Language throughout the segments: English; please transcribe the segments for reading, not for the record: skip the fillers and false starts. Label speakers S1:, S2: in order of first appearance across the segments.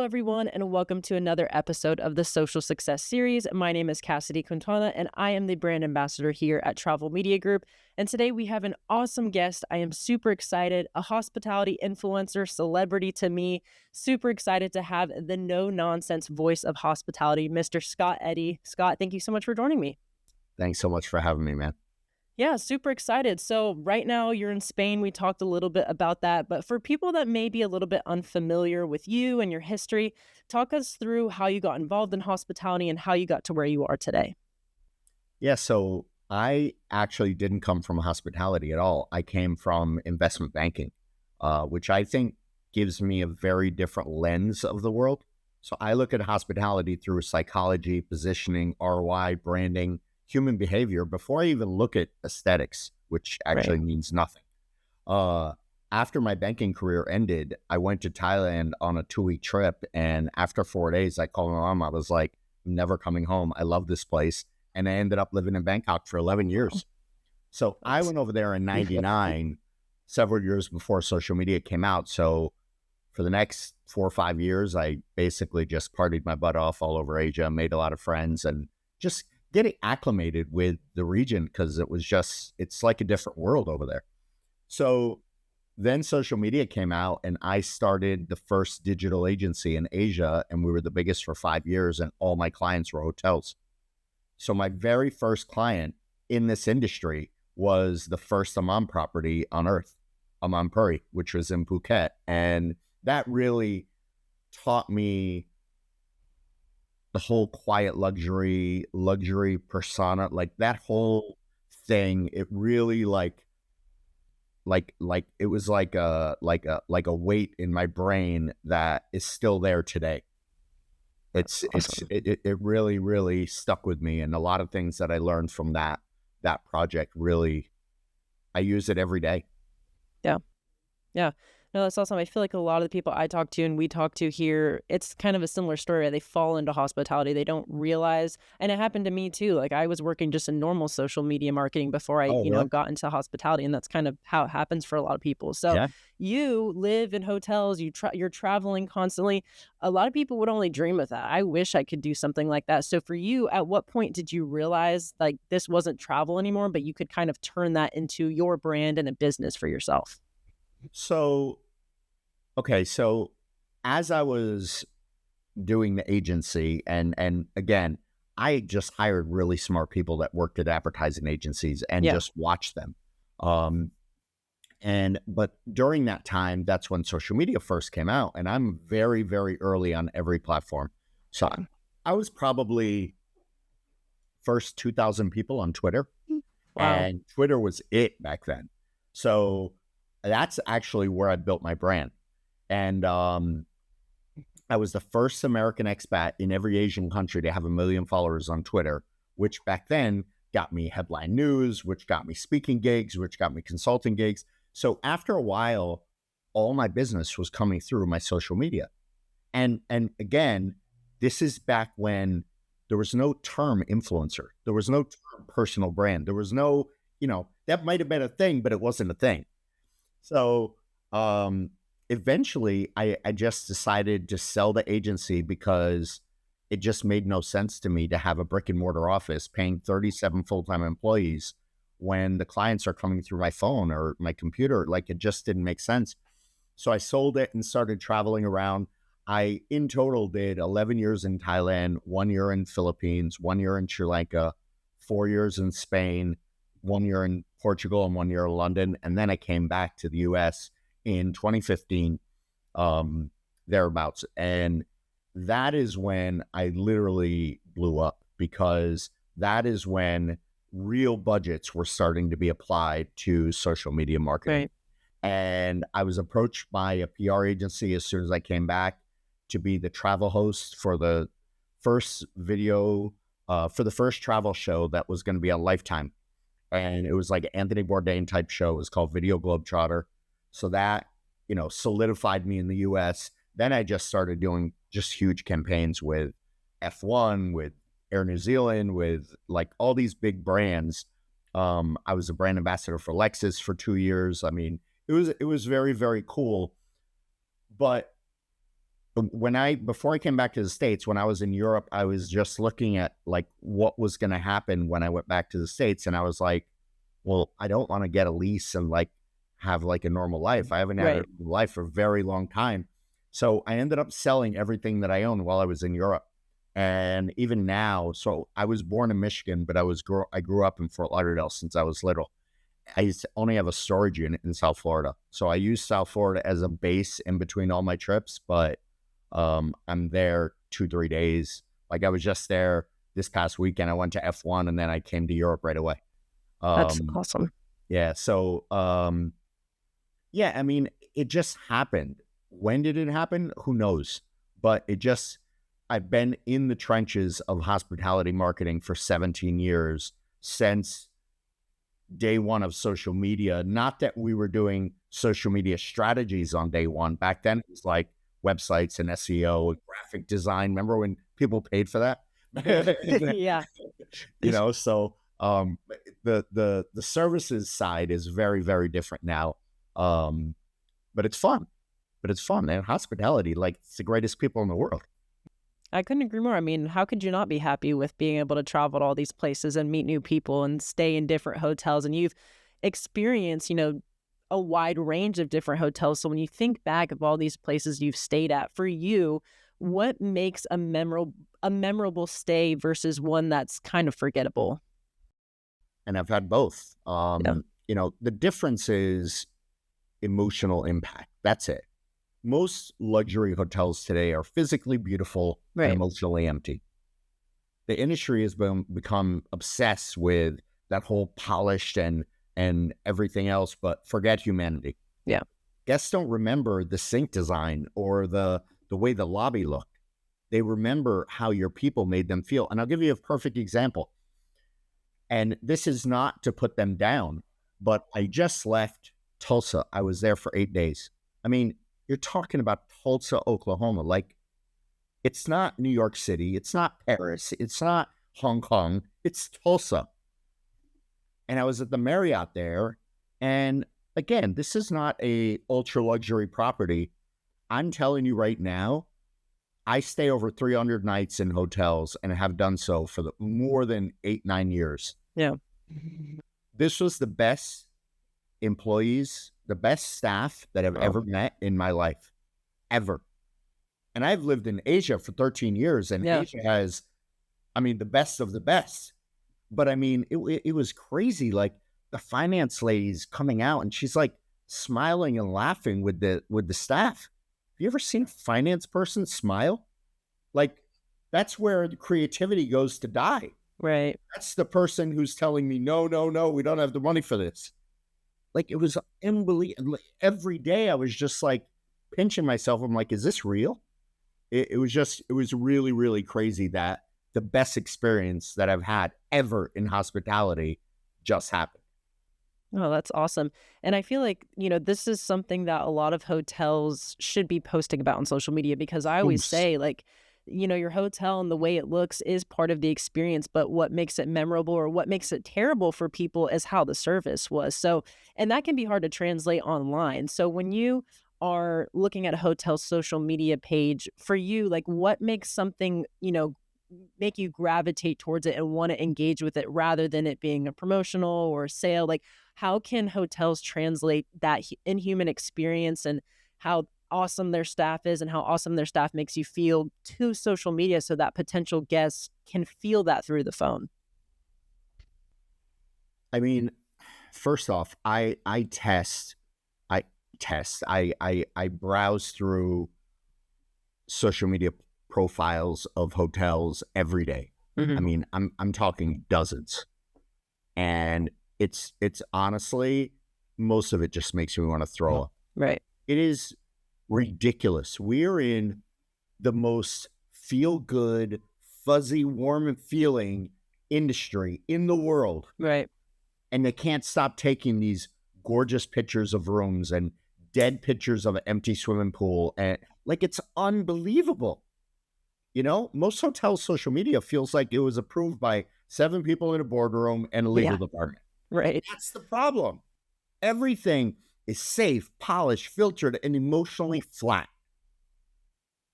S1: everyone, and welcome to another episode of the Social Success Series. My name is Cassidy Quintana, and I am the brand ambassador here at Travel Media Group. And today we have an awesome guest. I am super excited, a hospitality influencer, celebrity to me. Super excited to have the no-nonsense voice of hospitality, Mr. Scott Eddy. Scott, thank you so much for joining me.
S2: Thanks so much for having me, man.
S1: Yeah, super excited. So right now you're in Spain. We talked a little bit about that, but for people that may be a little bit unfamiliar with you and your history, talk us through how you got involved in hospitality and how you got to where you are today.
S2: Yeah, so I actually didn't come from hospitality at all. I came from investment banking, which I think gives me a very different lens of the world. So I look at hospitality through psychology, positioning, ROI, branding, human behavior before I even look at aesthetics, which actually means nothing. After my banking career ended, I went to Thailand on a 2-week trip. And after 4 days, I called my mom. I was like, I'm never coming home. I love this place. And I ended up living in Bangkok for 11 years. So I went over there in 99, several years before social media came out. So for the next 4 or 5 years, I basically just partied my butt off all over Asia, made a lot of friends, and just getting acclimated with the region because it's like a different world over there. So then social media came out and I started the first digital agency in Asia, and we were the biggest for 5 years, and all my clients were hotels. So my very first client in this industry was the first Amman property on earth, Amman Puri, which was in Phuket. And that really taught me the whole quiet luxury persona, like that whole thing. It really like it was like a weight in my brain that is still there today. It really, really stuck with me. And a lot of things that I learned from that project, really, I use it every day.
S1: Yeah. Yeah. No, that's awesome. I feel like a lot of the people I talk to and we talk to here, it's kind of a similar story. Right? They fall into hospitality. They don't realize, and it happened to me too. Like I was working just in normal social media marketing before I,
S2: Oh, really?
S1: got into hospitality, and that's kind of how it happens for a lot of people. So
S2: Yeah.
S1: you live in hotels, you're traveling constantly. A lot of people would only dream of that. I wish I could do something like that. So for you, at what point did you realize like this wasn't travel anymore, but you could kind of turn that into your brand and a business for yourself?
S2: So, okay. So as I was doing the agency, and again, I just hired really smart people that worked at advertising agencies and
S1: Yeah.
S2: just watched them. Um, but during that time, that's when social media first came out, and I'm very, very early on every platform. So
S1: Same.
S2: I was probably first 2,000 people on Twitter,
S1: Wow.
S2: and Twitter was it back then. So that's actually where I built my brand. And I was the first American expat in every Asian country to have 1 million followers on Twitter, which back then got me headline news, which got me speaking gigs, which got me consulting gigs. So after a while, all my business was coming through my social media. And again, this is back when there was no term influencer. There was no term personal brand. There was no, that might have been a thing, but it wasn't a thing. So eventually I just decided to sell the agency because it just made no sense to me to have a brick and mortar office paying 37 full-time employees when the clients are coming through my phone or my computer. Like it just didn't make sense. So I sold it and started traveling around. I, in total, did 11 years in Thailand, 1 year in Philippines, 1 year in Sri Lanka, 4 years in Spain, 1 year in Portugal, and 1 year in London. And then I came back to the US in 2015, thereabouts. And that is when I literally blew up, because that is when real budgets were starting to be applied to social media marketing.
S1: Right.
S2: And I was approached by a PR agency as soon as I came back to be the travel host for the first for the first travel show that was going to be on Lifetime. And it was like an Anthony Bourdain type show. It was called Video Globetrotter. So that, solidified me in the US. Then I just started doing just huge campaigns with F1, with Air New Zealand, with like all these big brands. I was a brand ambassador for Lexus for 2 years. I mean, it was very, very cool. But before I came back to the States, when I was in Europe, I was just looking at like what was going to happen when I went back to the States. And I was like, well, I don't want to get a lease and like have like a normal life. I haven't had a
S1: Right.
S2: life for a very long time. So I ended up selling everything that I owned while I was in Europe. And even now, so I was born in Michigan, but I grew up in Fort Lauderdale since I was little. I used to only have a storage unit in South Florida. So I use South Florida as a base in between all my trips, but I'm there 2, 3 days. Like I was just there this past weekend. I went to F1 and then I came to Europe right away.
S1: That's
S2: Um,
S1: awesome.
S2: yeah. So, yeah, I mean, it just happened. When did it happen? Who knows? But I've been in the trenches of hospitality marketing for 17 years since day one of social media. Not that we were doing social media strategies on day one. Back then, it was like websites and SEO and graphic design. Remember when people paid for that?
S1: Yeah.
S2: So the services side is very, very different now. But it's fun. And hospitality, like it's the greatest people in the world.
S1: I couldn't agree more. I mean, how could you not be happy with being able to travel to all these places and meet new people and stay in different hotels? And you've experienced, a wide range of different hotels. So when you think back of all these places you've stayed at, for you, what makes a memorable stay versus one that's kind of forgettable?
S2: And I've had both.
S1: Yeah.
S2: The difference is emotional impact. That's it. Most luxury hotels today are physically beautiful and
S1: Right.
S2: emotionally empty. The industry has become obsessed with that whole polished and everything else, but forget humanity.
S1: Yeah.
S2: Guests don't remember the sink design or the way the lobby looked. They remember how your people made them feel. And I'll give you a perfect example. And this is not to put them down, but I just left Tulsa. I was there for 8 days. I mean, you're talking about Tulsa, Oklahoma. Like, it's not New York City. It's not Paris. It's not Hong Kong. It's Tulsa. And I was at the Marriott there. And again, this is not a ultra luxury property. I'm telling you right now, I stay over 300 nights in hotels and have done so for more than 8, 9 years.
S1: Yeah.
S2: This was the best employees, the best staff that I've
S1: Wow.
S2: ever met in my life, ever. And I've lived in Asia for 13 years, and
S1: Yeah.
S2: Asia has, I mean, the best of the best. But I mean, it was crazy. Like the finance lady's coming out and she's like smiling and laughing with the staff. Have you ever seen a finance person smile? Like that's where the creativity goes to die.
S1: Right.
S2: That's the person who's telling me, no, no, no, we don't have the money for this. Like it was unbelievable. Every day I was just like pinching myself. I'm like, is this real? It was really, really crazy that the best experience that I've had ever in hospitality just happened.
S1: Oh, that's awesome. And I feel like, this is something that a lot of hotels should be posting about on social media because I always
S2: Oops.
S1: say, like, your hotel and the way it looks is part of the experience, but what makes it memorable or what makes it terrible for people is how the service was. So, and that can be hard to translate online. So, when you are looking at a hotel's social media page, for you, like, what makes something, make you gravitate towards it and want to engage with it rather than it being a promotional or a sale? Like, how can hotels translate that inhuman experience and how awesome their staff is and how awesome their staff makes you feel to social media so that potential guests can feel that through the phone?
S2: I mean, first off, I browse through social media profiles of hotels every day. I
S1: Hmm.
S2: mean, I'm talking dozens. And it's honestly, most of it just makes me want to throw up.
S1: Right.
S2: It is ridiculous. We're in the most feel good, fuzzy, warm and feeling industry in the world.
S1: Right.
S2: And they can't stop taking these gorgeous pictures of rooms and dead pictures of an empty swimming pool. And like, it's unbelievable. Most hotels' social media feels like it was approved by 7 people in a boardroom and a legal
S1: Yeah.
S2: department.
S1: Right.
S2: That's the problem. Everything is safe, polished, filtered, and emotionally flat.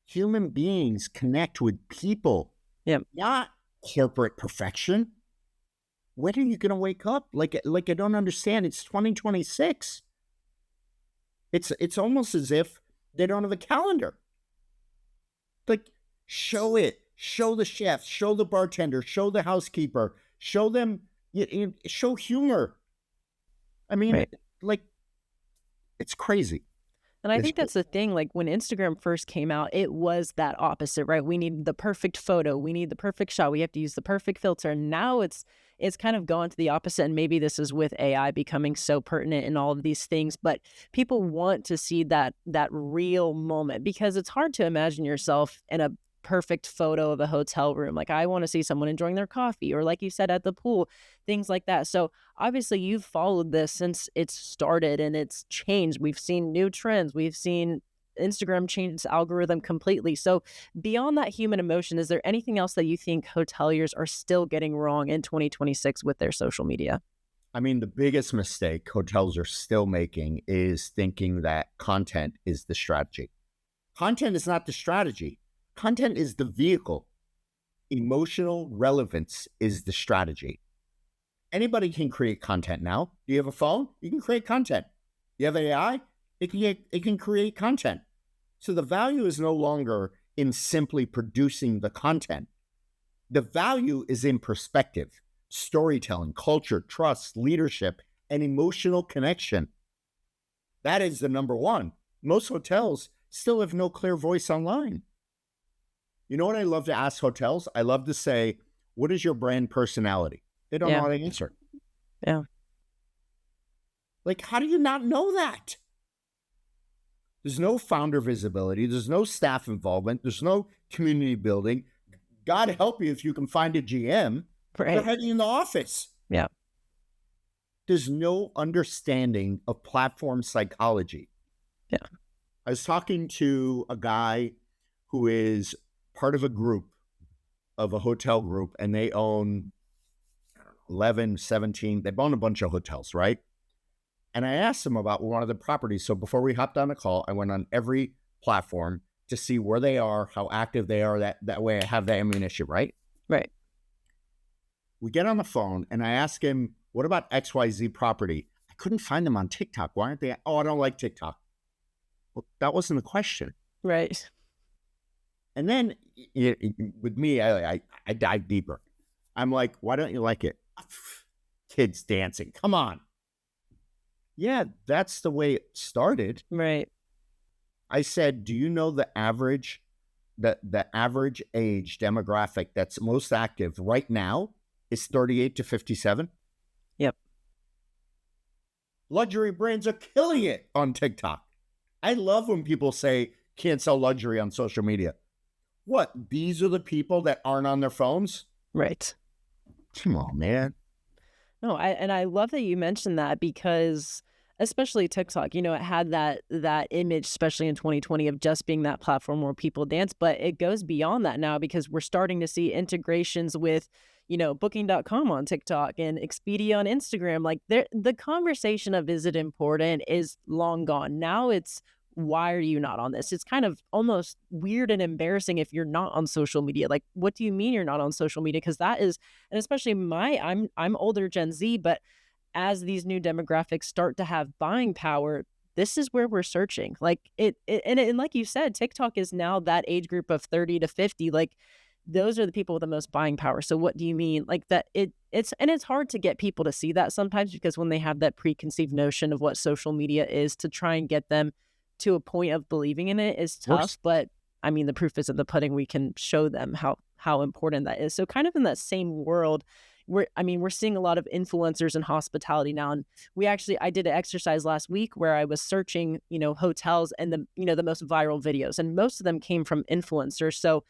S2: human beings connect with people,
S1: Yeah.
S2: not corporate perfection. When are you going to wake up? Like I don't understand. It's 2026. It's almost as if they don't have a calendar. Like, show it. Show the chef. Show the bartender. Show the housekeeper. Show them. Show humor. I mean,
S1: Right.
S2: like, it's crazy.
S1: And I
S2: It's
S1: think that's the thing, like, when Instagram first came out, it was that opposite, right? We need the perfect photo, we need the perfect shot, we have to use the perfect filter. Now it's kind of gone to the opposite, and maybe this is with AI becoming so pertinent in all of these things, but people want to see that real moment because it's hard to imagine yourself in a perfect photo of a hotel room. Like, I want to see someone enjoying their coffee or, like you said, at the pool, things like that. So obviously you've followed this since it's started and it's changed. We've seen new trends. We've seen Instagram change its algorithm completely. So beyond that human emotion, is there anything else that you think hoteliers are still getting wrong in 2026 with their social media?
S2: I mean, the biggest mistake hotels are still making is thinking that content is the strategy. Content is not the strategy. Content is the vehicle. Emotional relevance is the strategy. Anybody can create content now. Do you have a phone? You can create content. You have AI? It can create content. So the value is no longer in simply producing the content. The value is in perspective, storytelling, culture, trust, leadership, and emotional connection. That is the number one. Most hotels still have no clear voice online. You know what I love to ask hotels? I love to say, what is your brand personality? They don't know
S1: Yeah.
S2: how to answer.
S1: Yeah.
S2: Like, how do you not know that? There's no founder visibility. There's no staff involvement. There's no community building. God help you if you can find a GM. They're
S1: Right.
S2: hiding in the office.
S1: Yeah.
S2: There's no understanding of platform psychology.
S1: Yeah.
S2: I was talking to a guy who is part of a group, of a hotel group, and they own 11, 17, they own a bunch of hotels, right? And I asked him about one of the properties. So before we hopped on the call, I went on every platform to see where they are, how active they are. That way I have that ammunition, right?
S1: Right.
S2: We get on the phone and I ask him, what about XYZ property? I couldn't find them on TikTok. Why aren't they? Oh, I don't like TikTok. Well, that wasn't the question.
S1: Right.
S2: And then with me, I dive deeper. I'm like, why don't you like it? Kids dancing. Come on. Yeah, that's the way it started.
S1: Right.
S2: I said, do you know the average age demographic that's most active right now is 38 to 57?
S1: Yep.
S2: Luxury brands are killing it on TikTok. I love when people say can't sell luxury on social media. What? These are the people that aren't on their phones?
S1: Right.
S2: Come on, man.
S1: No, I love that you mentioned that because especially TikTok, it had that image, especially in 2020, of just being that platform where people dance, but it goes beyond that now because we're starting to see integrations with, booking.com on TikTok and Expedia on Instagram. Like the conversation of is it important is long gone. Now it's why are you not on this? It's kind of almost weird and embarrassing if you're not on social media. Like, what do you mean you're not on social media? Because that is, and especially I'm older Gen Z, but as these new demographics start to have buying power, this is where we're searching. Like and like you said, TikTok is now that age group of 30 to 50. Like those are the people with the most buying power. So what do you mean? Like that it's hard to get people to see that sometimes because when they have that preconceived notion of what social media is, to try and get them to a point of believing in it is
S2: Of course.
S1: tough. But I mean, the proof is in the pudding. We can show them how important that is. So kind of in that same world, we're seeing a lot of influencers in hospitality now. And I did an exercise last week where I was searching, hotels and the most viral videos, and most of them came from influencers. So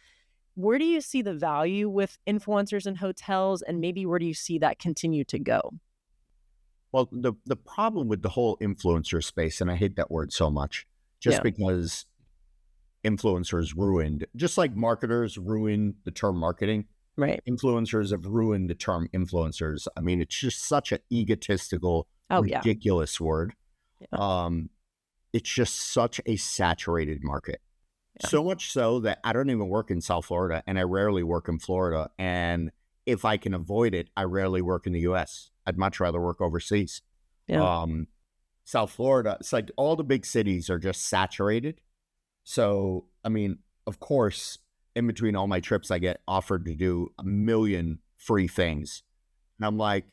S1: where do you see the value with influencers in hotels, and maybe where do you see that continue to go?
S2: Well, the problem with the whole influencer space, and I hate that word so much, just
S1: Yeah.
S2: because influencers ruined, just like marketers ruined the term marketing,
S1: Right.
S2: influencers have ruined the term influencers. I mean, it's just such an egotistical,
S1: Oh yeah.
S2: ridiculous word.
S1: Yeah.
S2: It's just such a saturated market.
S1: Yeah.
S2: So much so that I don't even work in South Florida, and I rarely work in Florida. And if I can avoid it, I rarely work in the US. I'd much rather work overseas.
S1: Yeah.
S2: Um, South Florida, it's like all the big cities are just saturated. So, I mean, of course, in between all my trips, I get offered to do a million free things. And I'm like,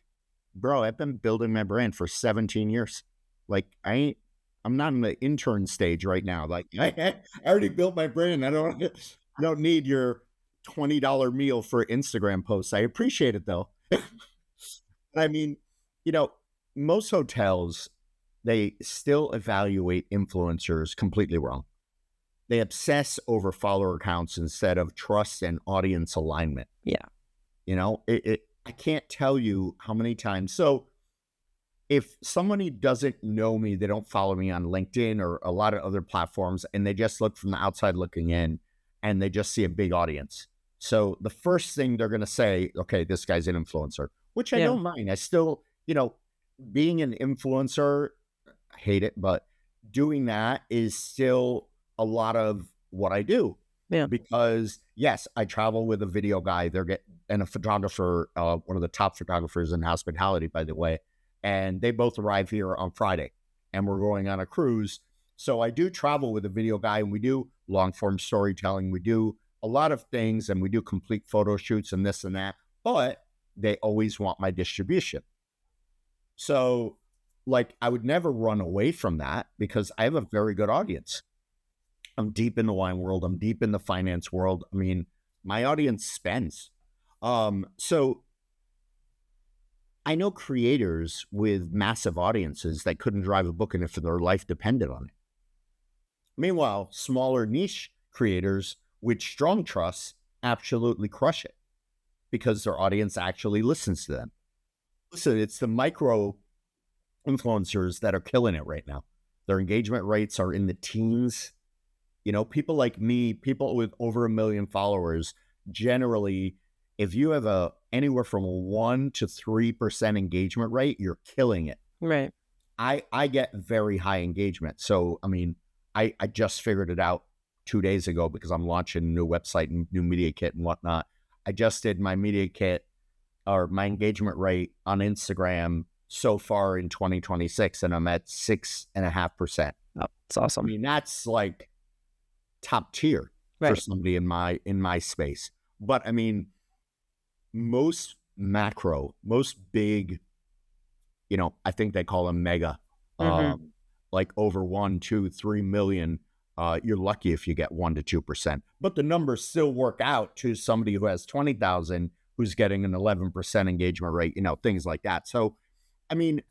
S2: bro, I've been building my brand for 17 years. Like, I'm not in the intern stage right now. Like, I already built my brand. I don't need your $20 meal for Instagram posts. I appreciate it though. I mean, you know, most hotels, they still evaluate influencers completely wrong. They obsess over follower counts instead of trust and audience alignment.
S1: Yeah.
S2: I can't tell you how many times. So if somebody doesn't know me, they don't follow me on LinkedIn or a lot of other platforms, and they just look from the outside looking in and they just see a big audience. So the first thing they're going to say, okay, this guy's an influencer, which I
S1: Yeah.
S2: don't mind. I still, being an influencer, I hate it, but doing that is still a lot of what I do.
S1: Yeah.
S2: Because yes, I travel with a video guy. And a photographer, one of the top photographers in hospitality, by the way. And they both arrive here on Friday, and we're going on a cruise. So I do travel with a video guy, and we do long form storytelling. We do a lot of things, and we do complete photo shoots and this and that. But they always want my distribution. So, like, I would never run away from that because I have a very good audience. I'm deep in the wine world. I'm deep in the finance world. I mean, my audience spends. So I know creators with massive audiences that couldn't drive a book in if their life depended on it. Meanwhile, smaller niche creators with strong trust absolutely crush it because their audience actually listens to them. Listen, it's the micro influencers that are killing it right now. Their engagement rates are in the teens. People like me, people with over 1 million followers, generally, if you have anywhere from 1% to 3% engagement rate, you're killing it.
S1: Right.
S2: I get very high engagement. So, I mean, I just figured it out 2 days ago because I'm launching a new website and new media kit and whatnot. I just did my media kit or my engagement rate on Instagram so far in 2026, and I'm at 6.5%.
S1: Oh, that's awesome.
S2: I mean, that's like top tier for somebody in my space. But I mean, most big, I think they call them mega, like over 1, 2, 3 million. You're lucky if you get 1% to 2%, but the numbers still work out to somebody who has 20,000 who's getting an 11% engagement rate, things like that. So, I mean,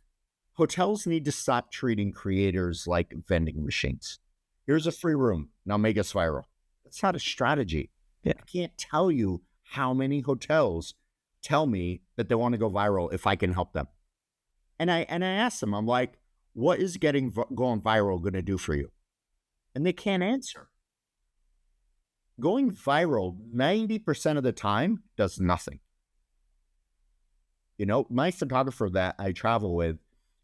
S2: hotels need to stop treating creators like vending machines. Here's a free room. Now make us viral. That's not a strategy.
S1: Yeah.
S2: I can't tell you how many hotels tell me that they want to go viral if I can help them. And I ask them, I'm like, what is going viral going to do for you? And they can't answer. Going viral 90% of the time does nothing. My photographer that I travel with,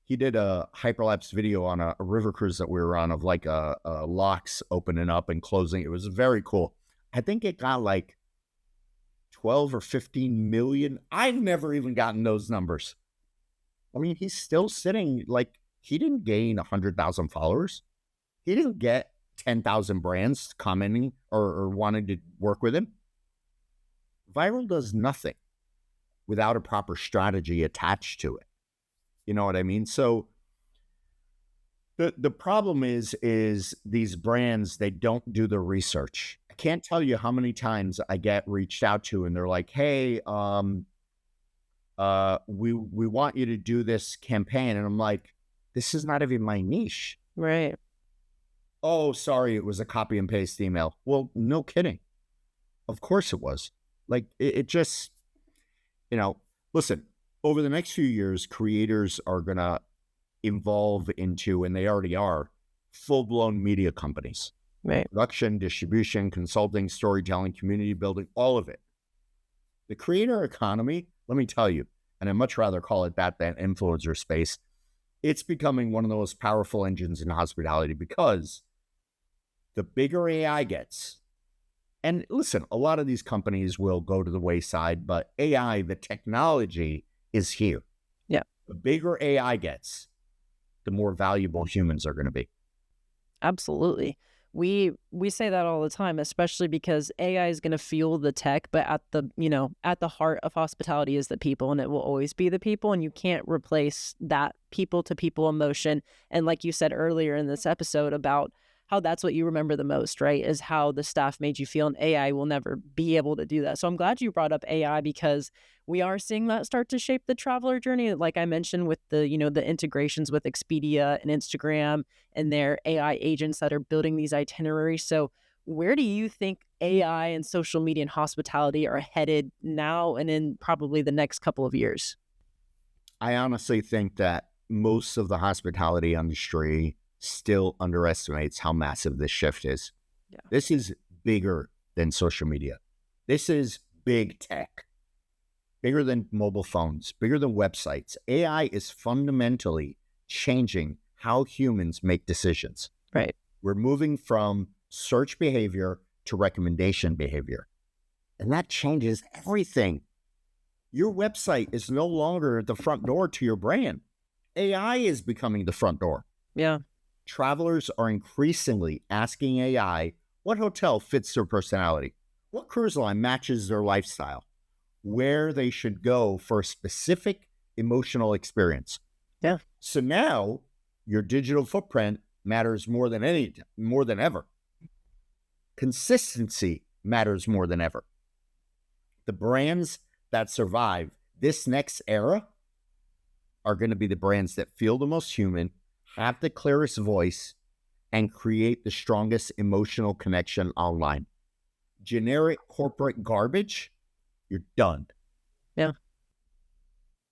S2: he did a hyperlapse video on a river cruise that we were on of like locks opening up and closing. It was very cool. I think it got like 12 or 15 million. I've never even gotten those numbers. I mean, he's still sitting like he didn't gain 100,000 followers. He didn't get 10,000 brands commenting or wanting to work with him. Viral does nothing without a proper strategy attached to it. You know what I mean? So the problem is these brands, they don't do the research. I can't tell you how many times I get reached out to and they're like, hey, we want you to do this campaign. And I'm like, this is not even my niche.
S1: Right.
S2: Oh, sorry, it was a copy and paste email. Well, no kidding. Of course it was. Like it just, listen, over the next few years, creators are going to evolve into, and they already are, full-blown media companies.
S1: Right.
S2: Production, distribution, consulting, storytelling, community building, all of it. The creator economy, let me tell you, and I'd much rather call it that than influencer space, it's becoming one of the most powerful engines in hospitality because the bigger AI gets, and listen, a lot of these companies will go to the wayside, but AI, the technology is here.
S1: Yeah.
S2: The bigger AI gets, the more valuable humans are going to be.
S1: Absolutely. We say that all the time, especially because AI is going to fuel the tech, but at the heart of hospitality is the people, and it will always be the people, and you can't replace that people to people emotion. And like you said earlier in this episode about how that's what you remember the most, right? Is how the staff made you feel, and AI will never be able to do that. So I'm glad you brought up AI because we are seeing that start to shape the traveler journey. Like I mentioned with the integrations with Expedia and Instagram and their AI agents that are building these itineraries. So where do you think AI and social media and hospitality are headed now and in probably the next couple of years?
S2: I honestly think that most of the hospitality industry still underestimates how massive this shift is.
S1: Yeah.
S2: This is bigger than social media. This is big tech, bigger than mobile phones, bigger than websites. AI is fundamentally changing how humans make decisions.
S1: Right.
S2: We're moving from search behavior to recommendation behavior. And that changes everything. Your website is no longer the front door to your brand. AI is becoming the front door.
S1: Yeah.
S2: Travelers are increasingly asking AI what hotel fits their personality, what cruise line matches their lifestyle, where they should go for a specific emotional experience.
S1: Yeah.
S2: So now your digital footprint matters more than ever. Consistency matters more than ever. The brands that survive this next era are going to be the brands that feel the most human, have the clearest voice, and create the strongest emotional connection online. Generic corporate garbage, you're done.
S1: Yeah.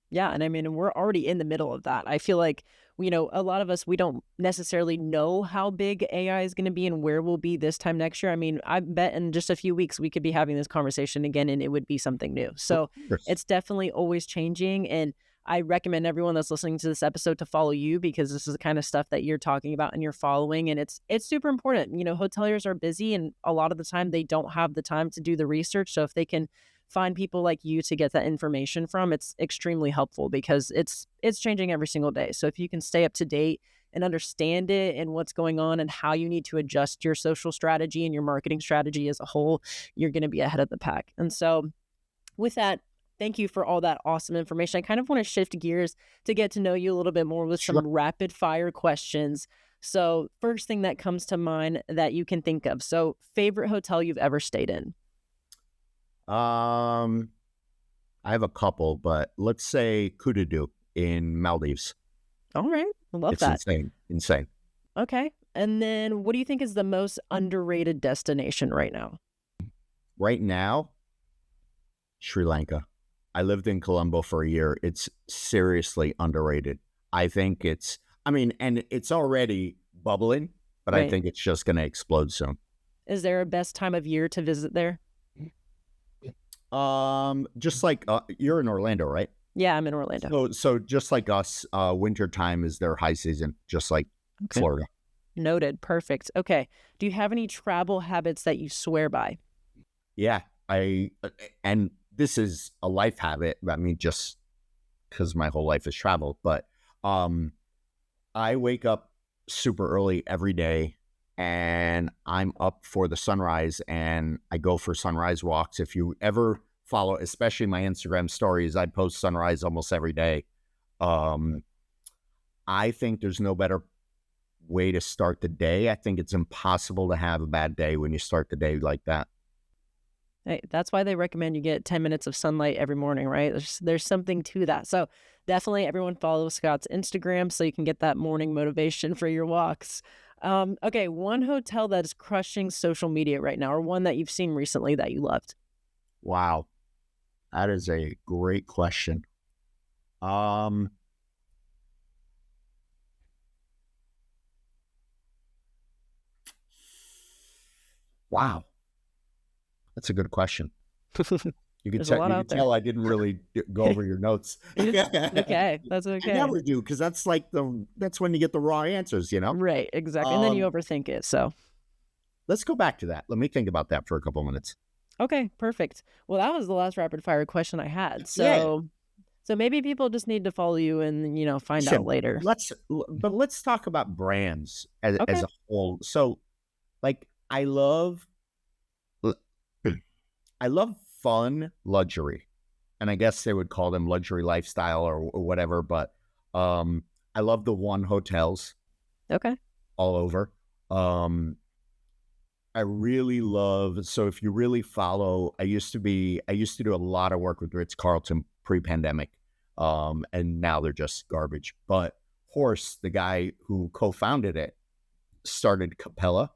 S1: Yeah, and I mean, we're already in the middle of that. I feel like, a lot of us, we don't necessarily know how big AI is going to be and where we'll be this time next year. I mean, I bet in just a few weeks we could be having this conversation again and it would be something new. So it's definitely always changing. And I recommend everyone that's listening to this episode to follow you because this is the kind of stuff that you're talking about and you're following. And it's super important. Hoteliers are busy and a lot of the time they don't have the time to do the research. So if they can find people like you to get that information from, it's extremely helpful because it's changing every single day. So if you can stay up to date and understand it and what's going on and how you need to adjust your social strategy and your marketing strategy as a whole, you're going to be ahead of the pack. And so with that, thank you for all that awesome information. I kind of want to shift gears to get to know you a little bit more with some rapid fire questions. So first thing that comes to mind that you can think of. So favorite hotel you've ever stayed in?
S2: I have a couple, but let's say Kududu in Maldives.
S1: All right. I love that.
S2: It's insane.
S1: Okay. And then what do you think is the most underrated destination right now?
S2: Right now, Sri Lanka. I lived in Colombo for a year. It's seriously underrated. I think and it's already bubbling, but I think it's just going to explode soon.
S1: Is there a best time of year to visit there?
S2: Just like you're in Orlando, right?
S1: Yeah, I'm in Orlando.
S2: So just like us, winter time is their high season, just like Florida.
S1: Noted. Perfect. Okay. Do you have any travel habits that you swear by?
S2: Yeah, and this is a life habit. I mean, just because my whole life is travel, but I wake up super early every day. And I'm up for the sunrise and I go for sunrise walks. If you ever follow, especially my Instagram stories, I post sunrise almost every day. I think there's no better way to start the day. I think it's impossible to have a bad day when you start the day like that.
S1: Hey, that's why they recommend you get 10 minutes of sunlight every morning, right? There's something to that. So definitely everyone follow Scott's Instagram so you can get that morning motivation for your walks. Okay, one hotel that is crushing social media right now, or one that you've seen recently that you loved.
S2: Wow, that is a great question. Wow, that's a good question. You can tell I didn't really go over your notes.
S1: Okay, that's okay.
S2: I never do because that's when you get the raw answers,
S1: Right, exactly. And then you overthink it. So
S2: let's go back to that. Let me think about that for a couple minutes.
S1: Okay, perfect. Well, that was the last rapid fire question I had.
S2: Yeah.
S1: So maybe people just need to follow you and, find out
S2: Listen,
S1: later.
S2: let's talk about brands as
S1: Okay.
S2: a whole. So, like, I love fun luxury, and I guess they would call them luxury lifestyle or whatever. But I love the one hotels
S1: Okay.
S2: all over. Um, I really love. So if you really follow, I used to do a lot of work with Ritz Carlton pre-pandemic, and now they're just garbage. But Horst, the guy who co-founded it, started Capella.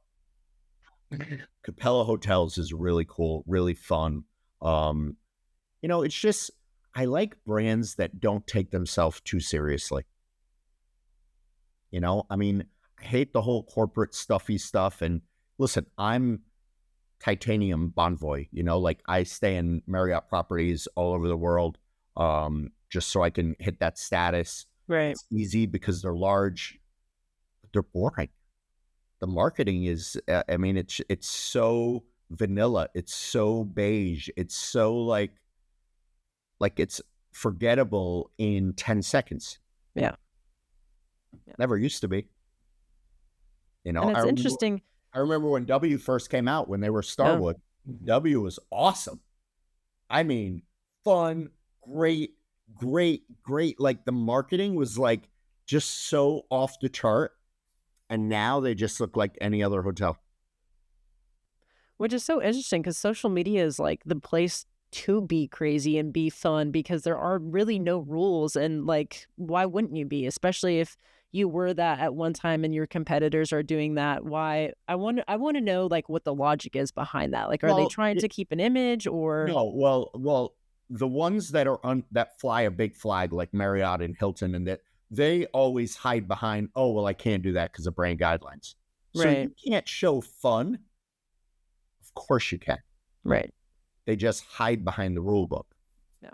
S2: Capella Hotels is really cool, really fun. Um, it's just I like brands that don't take themselves too seriously. I mean, I hate the whole corporate stuffy stuff. And listen, I'm titanium bonvoy, like I stay in Marriott properties all over the world, just so I can hit that status.
S1: Right.
S2: It's easy because they're large, but they're boring. The marketing is, I mean, it's so vanilla. It's so beige. It's so like it's forgettable in 10 seconds.
S1: Yeah.
S2: Never used to be.
S1: And it's interesting.
S2: I remember when W first came out, when they were
S1: Yeah.
S2: Starwood. W was awesome. I mean, fun, great, great, great. Like the marketing was like just so off the chart. And now they just look like any other hotel.
S1: Which is so interesting because social media is like the place to be crazy and be fun because there are really no rules. And like, why wouldn't you be? Especially if you were that at one time and your competitors are doing that. Why? I want to know like what the logic is behind that. Like, are they
S2: Well,
S1: trying to keep an image or
S2: no, well, the ones that are that fly a big flag like Marriott and Hilton, and that they always hide behind, oh, well, I can't do that because of brand guidelines. So
S1: right,
S2: you can't show fun. Of course you can.
S1: right.
S2: They just hide behind the rule book.
S1: Yeah.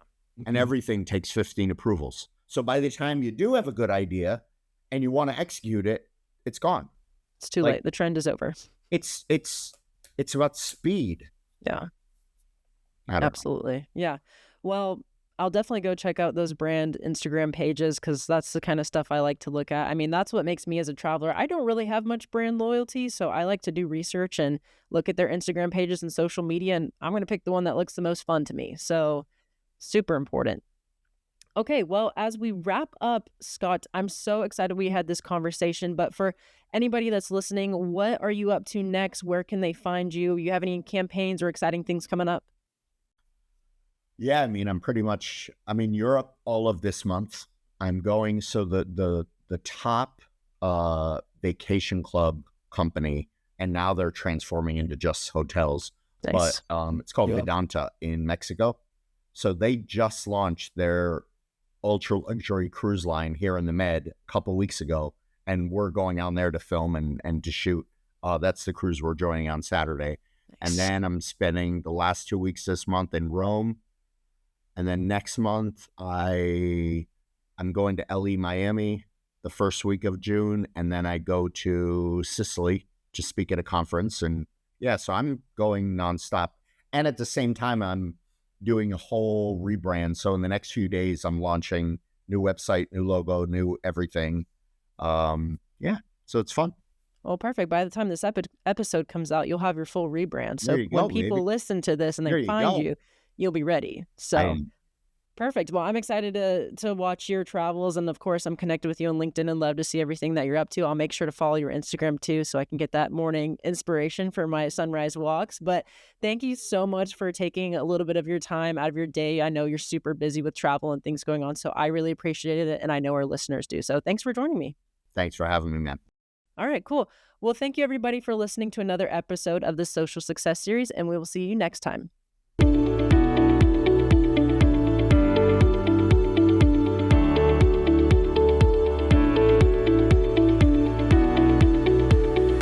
S2: And everything takes 15 approvals. So by the time you do have a good idea and you want to execute it, it's gone.
S1: It's too
S2: Like,
S1: late. The trend is over.
S2: It's about speed.
S1: Yeah.
S2: I don't know.
S1: Absolutely. Yeah. Well, I'll definitely go check out those brand Instagram pages because that's the kind of stuff I like to look at. I mean, that's what makes me as a traveler. I don't really have much brand loyalty, so I like to do research and look at their Instagram pages and social media, and I'm going to pick the one that looks the most fun to me. So, super important. Okay, well, as we wrap up, Scott, I'm so excited we had this conversation. But for anybody that's listening, what are you up to next? Where can they find you? You have any campaigns or exciting things coming up?
S2: Yeah, I mean, I'm in Europe all of this month. I'm going, so the top vacation club company, and now they're transforming into just hotels.
S1: Nice.
S2: But it's called
S3: Yeah.
S2: Vedanta in Mexico. So they just launched their ultra luxury cruise line here in the Med a couple weeks ago, and we're going out there to film and to shoot. That's the cruise we're joining on Saturday. And
S1: Nice.
S2: then I'm spending the last 2 weeks this month in Rome. And then next month, I'm going to LE Miami the first week of June. And then I go to Sicily to speak at a conference. And yeah, so I'm going nonstop. And at the same time, I'm doing a whole rebrand. So in the next few days, I'm launching new website, new logo, new everything. Yeah, so it's fun.
S1: Well, perfect. By the time this episode comes out, you'll have your full rebrand. So
S2: There you
S1: when
S2: go,
S1: people
S2: baby.
S1: listen to this and
S2: There
S1: they
S2: you
S1: find
S2: go.
S1: you, you'll be ready. So
S2: I,
S1: perfect. Well, I'm excited to watch your travels, and of course, I'm connected with you on LinkedIn and love to see everything that you're up to. I'll make sure to follow your Instagram too, so I can get that morning inspiration for my sunrise walks. But thank you so much for taking a little bit of your time out of your day. I know you're super busy with travel and things going on, so I really appreciated it, and I know our listeners do. So thanks for joining me.
S2: Thanks for having me, man.
S1: All right, cool. Well, thank you everybody for listening to another episode of the Social Success Series, and we will see you next time.